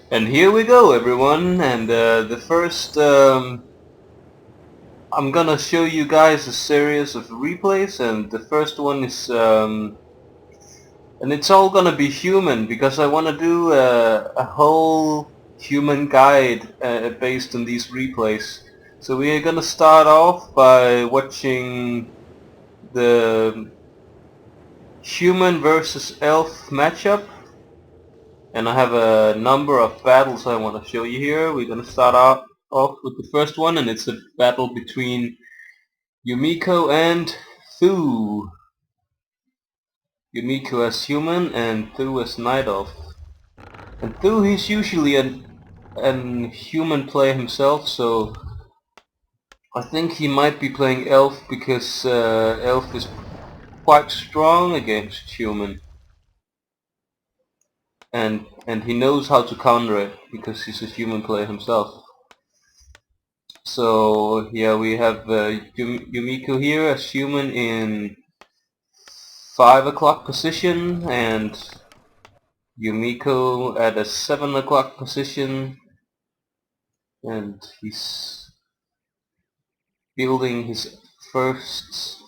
And here we go, everyone, and the first, I'm gonna show you guys a series of replays, and the first one is, and it's all gonna be human, because I wanna do a whole human guide based on these replays. So we're gonna start off by watching the human versus elf matchup. And I have a number of battles I want to show you here. We're going to start off with the first one, and it's a battle between Yumiko and Thu. Yumiko as human and Thu as night elf. And Thu, he's usually an human player himself, so I think he might be playing elf because elf is quite strong against human. And he knows how to counter it because he's a human player himself. So yeah, we have Yumiko here as human in 5 o'clock position, and Yumiko at a 7 o'clock position, and he's building his first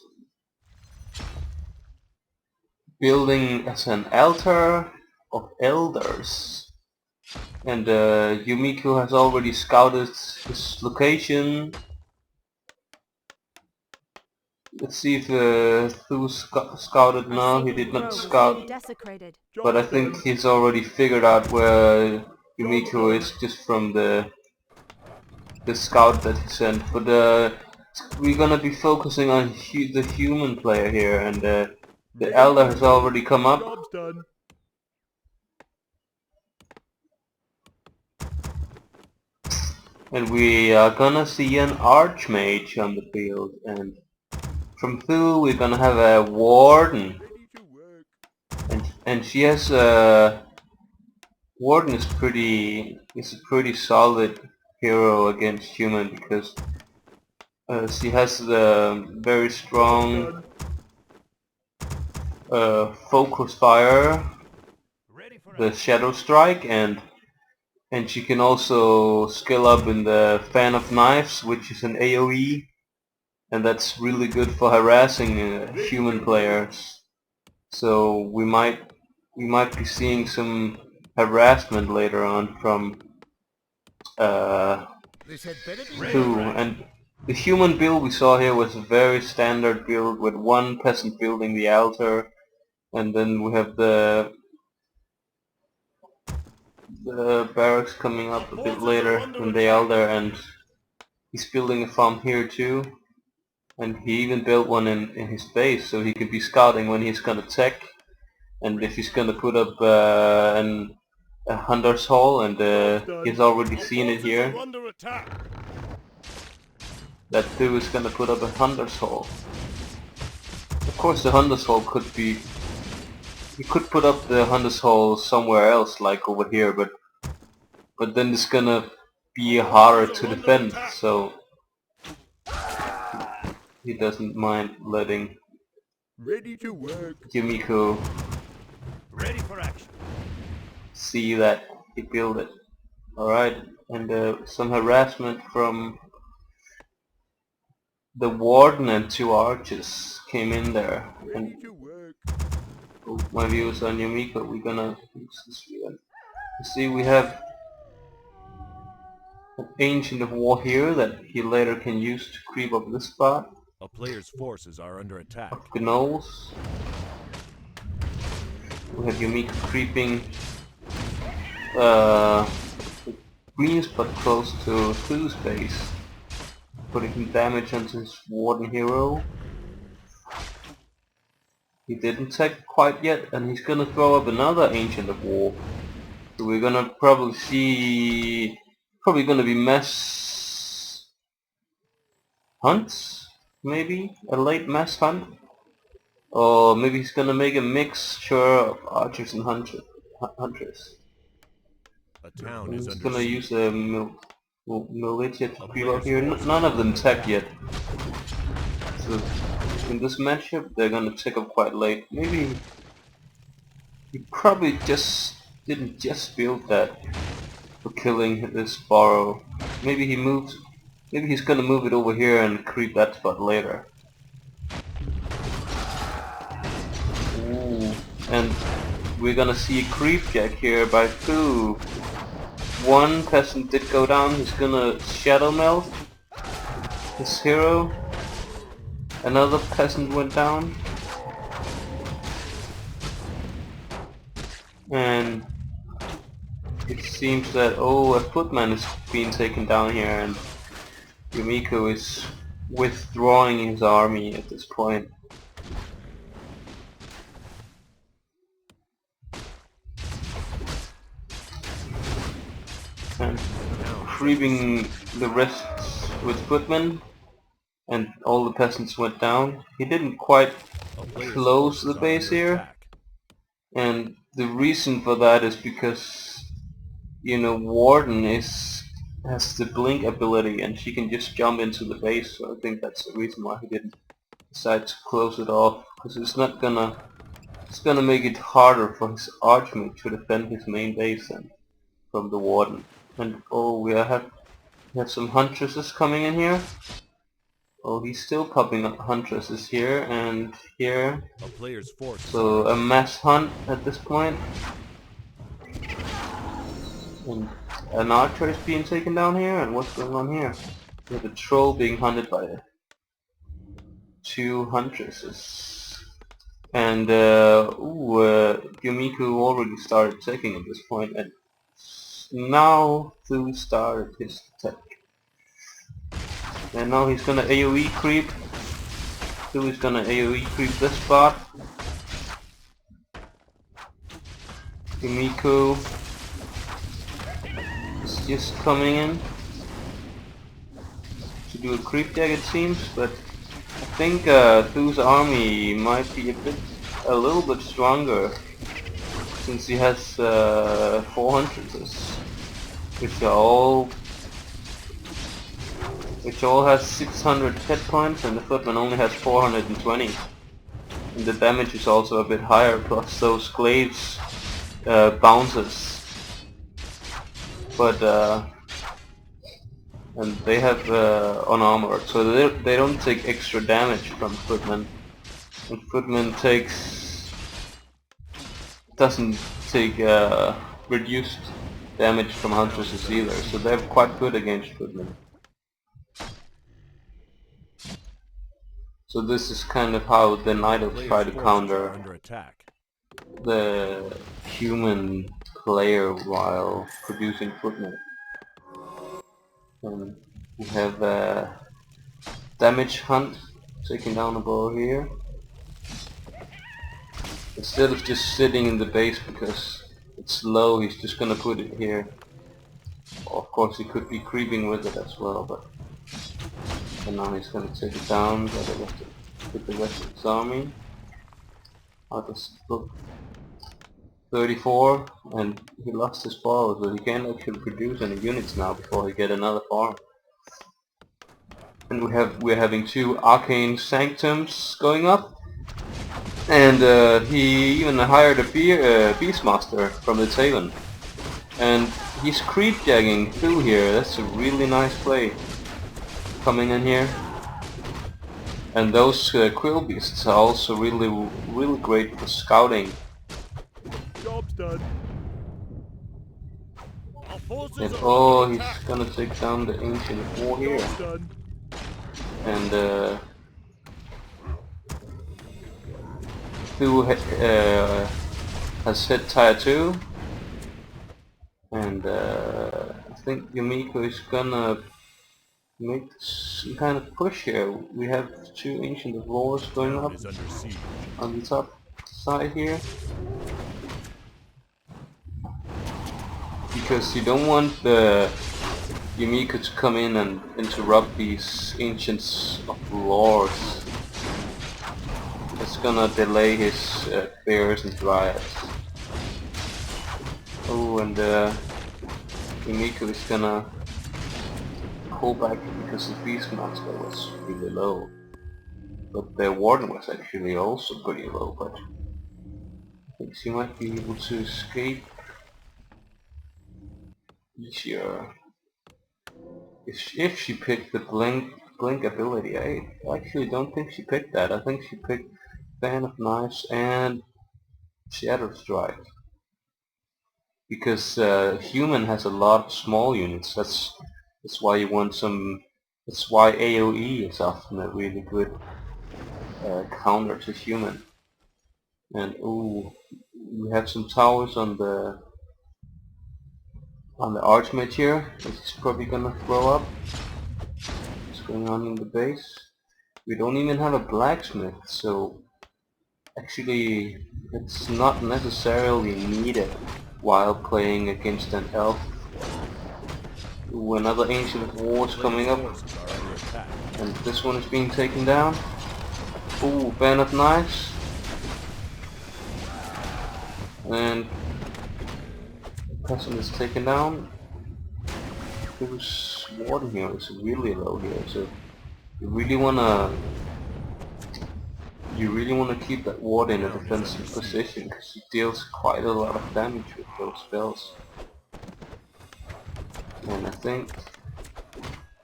building as an altar of elders. And Yumiko has already scouted his location. Let's see if Thu scouted now. He did not scout, but I think he's already figured out where Yumiko is just from the scout that he sent. But we're gonna be focusing on the human player here, and the elder has already come up. And we are gonna see an archmage on the field, and from Thu we're gonna have a warden, and she has warden is a pretty solid hero against human because she has the very strong focus fire, the shadow strike, and she can also skill up in the fan of knives, which is an AoE, and that's really good for harassing human players. So we might be seeing some harassment later on from Thu. And the human build we saw here was a very standard build with one peasant building the altar, and then we have the barracks coming up a bit later than the elder, and he's building a farm here too. And he even built one in his base, so he could be scouting when he's gonna tech, and if he's gonna put up a hunter's hall, and he's already seen it here. That Thu is gonna put up a hunter's hall. Of course, the hunter's hall could be. You could put up the hunter's hall somewhere else, like over here, but then it's gonna be harder to defend. So he doesn't mind letting Yumiko see that he built it. Alright, and some harassment from the warden and 2 archers came in there. And my views on Yumiko, we're gonna use this view. You see, we have an Ancient of War here that he later can use to creep up this spot. A player's forces are under attack. Of gnolls. We have Yumiko creeping green spot close to Thu's base, putting damage onto his warden hero. He didn't tech quite yet, and he's gonna throw up another Ancient of War. So we're gonna probably see, gonna be mass hunts, maybe a late mass hunt, or maybe he's gonna make a mixture of archers and hunters. A town He's is under gonna siege. use a militia to creep up here. None of them tech yet. So in this matchup, they're gonna tech up quite late. Maybe he probably didn't just build that. for killing this borrow. Maybe he moves. Maybe he's gonna move it over here and creep that spot later. Ooh. And we're gonna see a creep jack here by Th000. One peasant did go down. He's gonna shadow melt his hero. Another peasant went down. And it seems that, oh, a footman is being taken down here, and Yumiko is withdrawing his army at this point. And creeping the rest with footmen, and all the peasants went down. He didn't quite close the base here, and the reason for that is because, you know, Warden has the blink ability and she can just jump into the base, so I think that's the reason why he didn't decide to close it off, because it's gonna make it harder for his archmage to defend his main base and from the Warden. And oh, we have some huntresses coming in here. Oh, he's still popping up huntresses here and here. So a mass hunt at this point. And an archer is being taken down here, and what's going on here? We have a troll being hunted by 2 huntresses. And Yumiko already started attacking at this point, and now Th000 started his attack. And now he's gonna AoE creep. Th000 is gonna AoE creep this spot. Yumiko is just coming in to do a creep jag, it seems, but I think Th000's army might be a little bit stronger, since he has 400s, which all has 600 hit points, and the footman only has 420. And the damage is also a bit higher, plus those glaives bounces. But and they have unarmored, so they don't take extra damage from footman. And footman doesn't take reduced damage from huntresses either, so they're quite good against footmen. So this is kind of how the Knights try to counter the human player while producing footmen. And we have a damage hunt taking down a bow here. Instead of just sitting in the base because it's low, he's just gonna put it here. Of course he could be creeping with it as well, but and now he's gonna take it down with the rest of his army. How does it look? 34, and he lost his ball, so he can't actually produce any units now before he get another farm. And we're having 2 arcane sanctums going up, and he even hired a beastmaster from the Th000, and he's creep jagging through here. That's a really nice play coming in here. And those quill beasts are also really great for scouting. Job's done. And oh, he's gonna take down the ancient war here. And Th000 has hit tier 2. And I think Yumiko is gonna make some kind of push here. We have 2 ancient wars going up on the top side here. Because you don't want the Yumiko to come in and interrupt these ancients of lords. It's gonna delay his bears and dryads. Oh, and Yumiko is gonna pull back because the beastmaster was really low. But the warden was actually also pretty low, but I think she might be able to escape. easier. If she picked the blink ability, I actually don't think she picked that. I think she picked Fan of Knives and Shadow Strike. Because human has a lot of small units. That's why you want some. That's why AOE is often a really good counter to human. And ooh, we have some towers on the Archmage here, which is probably gonna throw up. What's going on in the base? We don't even have a blacksmith, so actually it's not necessarily needed while playing against an elf. Ooh, another Ancient of Wars coming up, and this one is being taken down. Ooh, Band of Knives, and Peasant is taken down. This warden here is really low here, so you really wanna keep that ward in a defensive position because it deals quite a lot of damage with those spells. And I think,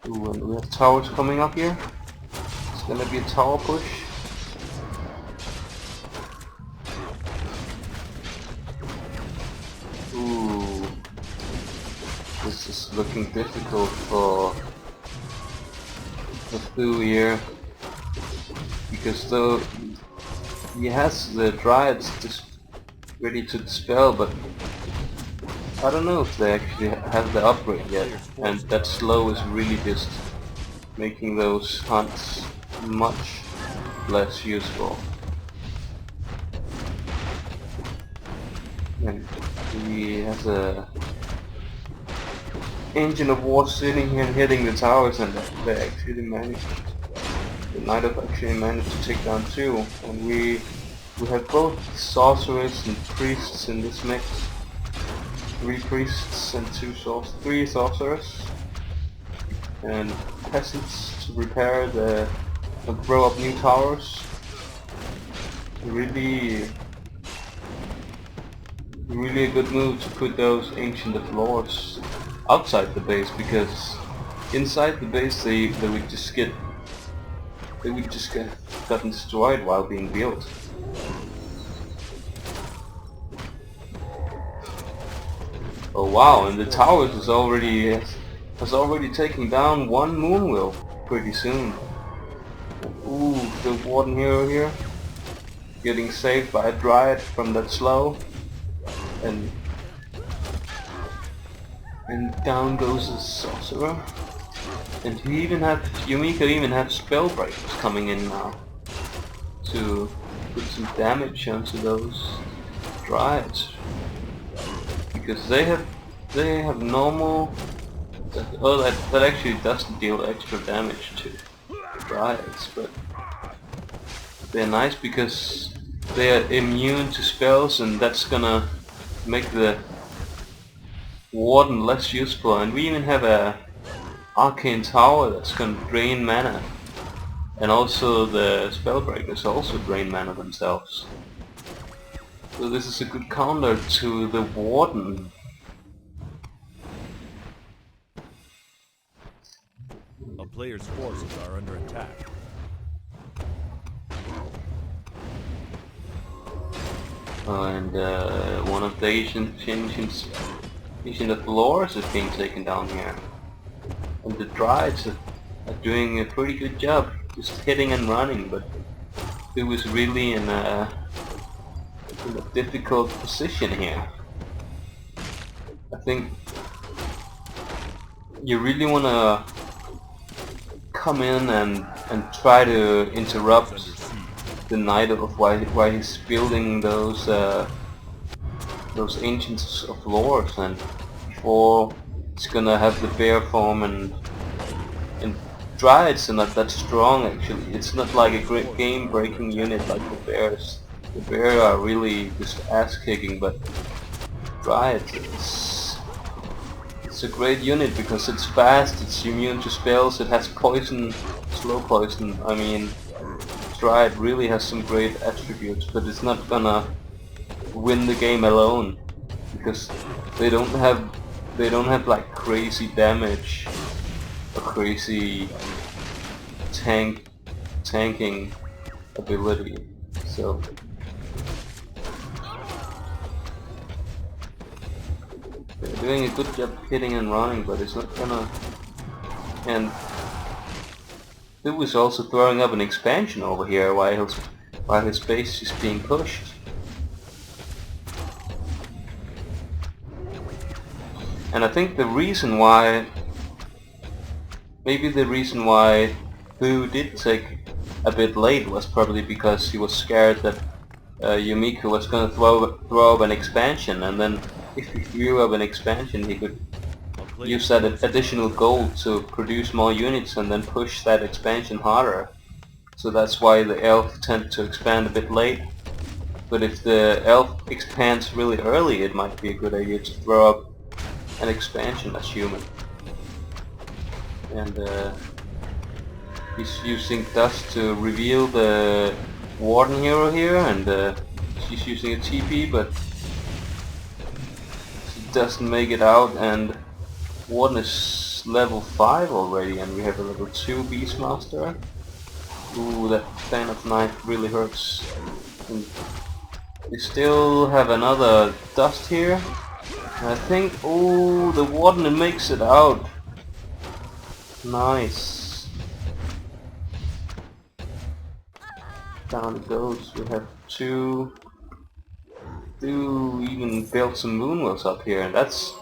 ooh, and we have towers coming up here. It's gonna be a tower push. Ooh, this is looking difficult for Th000 here, because though he has the Dryads just ready to dispel, but I don't know if they actually have the upgrade yet, and that slow is really just making those hunts much less useful. And he has a Engine of War sitting here and hitting the towers, and they actually managed. The Knight of actually managed to take down 2, and we have both sorcerers and priests in this mix. 3 priests and 3 sorcerers, and peasants to repair and throw up new towers. Really a good move to put those Ancient of Lords outside the base, because inside the base they would just get gotten destroyed while being built. Oh wow, and the towers has already taken down 1 Moonwheel pretty soon. Ooh, the Warden hero here getting saved by a Dryad from that slow, and down goes the Sorcerer. And Yumiko even have Spellbreakers coming in now to put some damage onto those Dryads, because they have normal. Oh, that actually doesn't deal extra damage to Dryads, but they're nice because they are immune to spells, and that's gonna make the Warden less useful. And we even have a Arcane Tower that's gonna drain mana, and also the Spellbreakers also drain mana themselves. So this is a good counter to the Warden. A player's forces are under attack. And one of the Ancient of Lords is being taken down here. And the Dryads are doing a pretty good job, just hitting and running, but it was really in a difficult position here. I think you really wanna come in and try to interrupt the Knight of why he's building those Ancients of Lords, and before it's gonna have the bear form, and Dryads are not that strong actually. It's not like a great game-breaking unit like the bears. The bear are really just ass-kicking, but Dryads, it's a great unit because it's fast, it's immune to spells, it has poison, slow poison. I mean, Dryad really has some great attributes, but it's not gonna win the game alone, because they don't have they don't have like crazy damage or crazy tanking ability. So they're doing a good job hitting and running, but it's not gonna. And Th000 is also throwing up an expansion over here while his base is being pushed. And I think the reason why, maybe the reason why Th000 did take a bit late was probably because he was scared that Yumiko was gonna throw up an expansion, and then if he threw up an expansion he could use that additional gold to produce more units and then push that expansion harder. So that's why the elf tend to expand a bit late. But if the elf expands really early, it might be a good idea to throw up an expansion as human. And he's using dust to reveal the warden hero here, and she's using a TP, but she doesn't make it out, and warden is level 5 already, and we have a level 2 Beastmaster. Ooh, that fan of knife really hurts. And we still have another dust here. And I think, oh, the warden makes it out. Nice. Down it goes. We have two even build some moonwells up here, and that's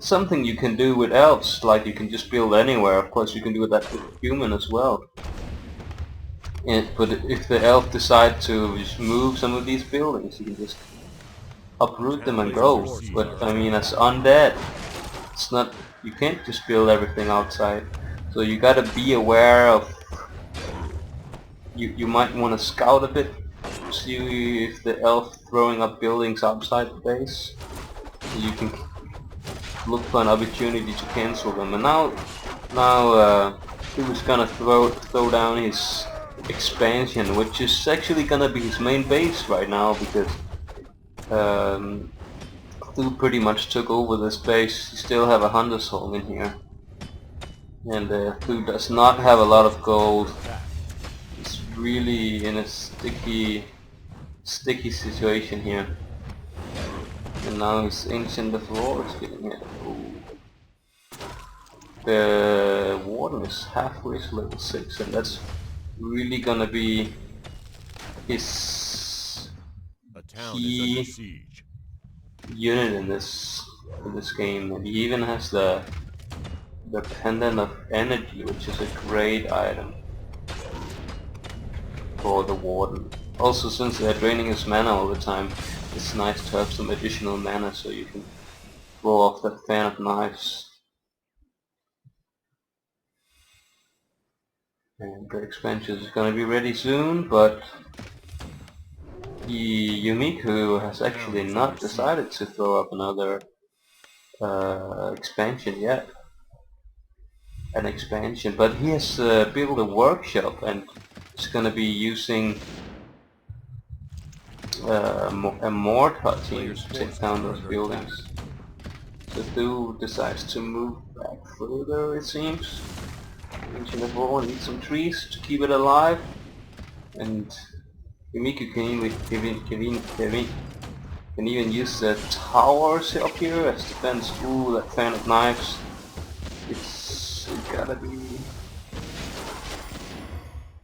something you can do with elves. Like, you can just build anywhere. Of course you can do that with human as well. But if the elf decide to just move some of these buildings, you can just uproot them and go. But I mean, as undead, it's not, you can't just build everything outside. So you gotta be aware of, you might want to scout a bit, see if the elf throwing up buildings outside the base. So you can look for an opportunity to cancel them. And now he was gonna throw down his expansion, which is actually gonna be his main base right now, because Th000 pretty much took over this base. You still have a hunter's home in here, and Th000 does not have a lot of gold. It's really in a sticky situation here. And now his ancient of war is getting hit. Ooh. The warden is halfway to level 6, and that's really gonna be his key unit in this game. And he even has the pendant of energy, which is a great item for the warden. Also, since they're draining his mana all the time, it's nice to have some additional mana so you can throw off that fan of knives. And the expansion is gonna be ready soon, but Yumiko has actually not decided to throw up another expansion yet. An expansion, but he has built a workshop, and he's gonna be using a mortar team to take down those buildings. So Th000 decides to move back further, it seems. Ancient of War needs some trees to keep it alive, and Yumiko can even use the towers up here as defense. Ooh, that fan of knives. It gotta be.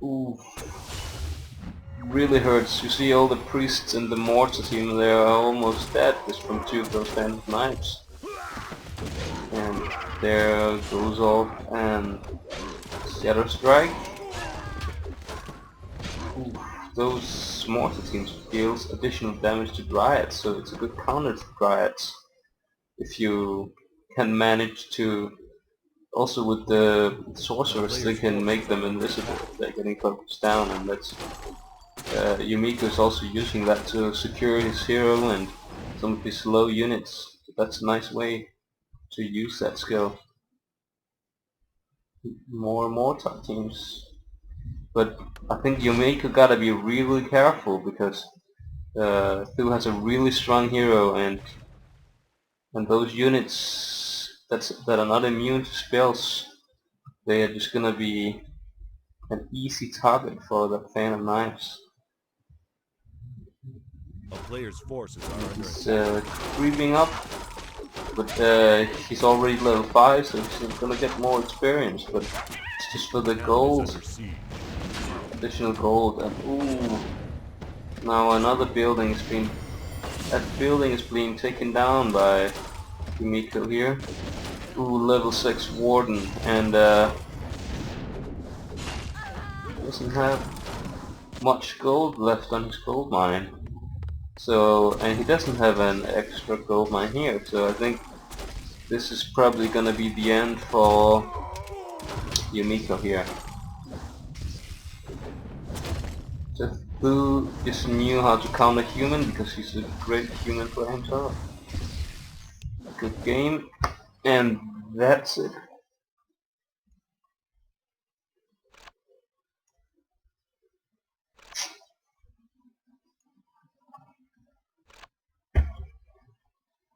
Ooh. Really hurts. You see all the priests and the mortar team, they are almost dead just from 2 of those fan of knives. And there goes off and Shadow Strike. Ooh, those mortar teams deals additional damage to dryads, so it's a good counter to dryads if you can manage to. Also with the sorcerers, they can make them invisible if they're getting focused down, and that's Yumiko is also using that to secure his hero and some of his low units. So that's a nice way to use that skill. More and more top teams. But I think Yumiko gotta be really careful, because Th000 has a really strong hero, and those units that are not immune to spells, they are just gonna be an easy target for the fan of knives. A player's forces are under He's attack. creeping up, but he's already level 5, so he's gonna get more experience, but it's just for the Town is gold, under siege. additional gold, and ooh, now another building is being, that building is being taken down by Yumiko here. Ooh, level 6 warden, and doesn't have much gold left on his gold mine. So, and he doesn't have an extra gold mine here, so I think this is probably gonna be the end for Yumiko here. Who just knew how to counter human because he's a great human player himself. Good game, and that's it.